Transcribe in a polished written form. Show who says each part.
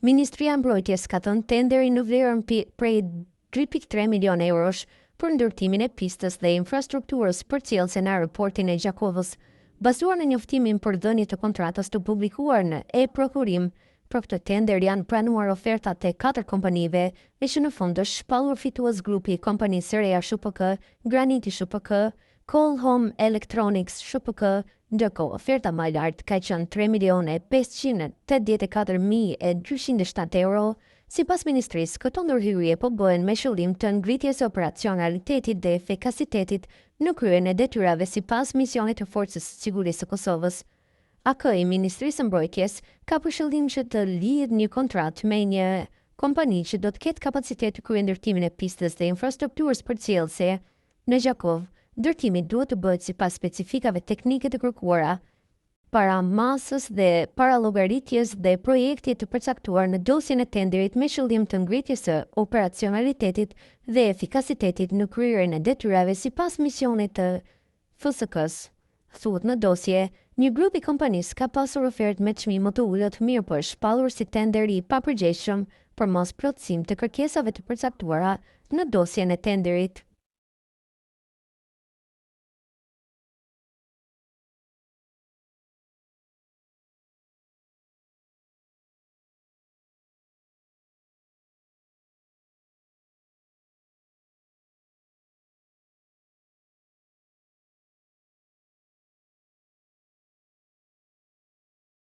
Speaker 1: Ministria e Mbrojtjes ka thënë tenderi në vlerën prej 3.3 milion eurosh për ndërtimin e pistës dhe infrastrukturës përcjellëse në aeroportin e Gjakovës, bazuar në njoftimin për dhënie të kontratës të publikuar në e-prokurim. Për këtë tender janë pranuar ofertat e 4 kompanive, e që në fund është shpallur fitues grupi i kompanisë së reja SHPK, Graniti SHPK, Call Home Electronics SHPK, ndërkohë oferta më e lartë ka qenë 3.584.207 euro. Sipas ministrisë, këto ndërhyrje po bëhen me qëllim të ngritjes së operacionalitetit dhe efikasitetit në kryen e detyrave sipas misionit të Forcës së Sigurisë së Kosovës. AKI Ministrisë së Mbrojtjes ka për qëllim që të lidhë një kontratë me një kompani që do të ketë kapacitet të kryejë ndërtimin e pistës dhe infrastrukturës përcjellëse në Gjakovë. Ndërtimi duhet të bëhet sipas specifikave teknike të kërkuara, para masës dhe para llogaritjes dhe projektit të përcaktuar në dosjen e tenderit me qëllim të ngritjes së operacionalitetit dhe efikasitetit në kryerjen e detyrave sipas misionit të FSK-s. Thuhet në dosje, një grup i kompanisë ka pasur ofertë me çmim më të ulët, mirë po është shpallur si tenderi i papërgjegjshëm për mos plotësim të kërkesave të përcaktuara në dosjen e tenderit.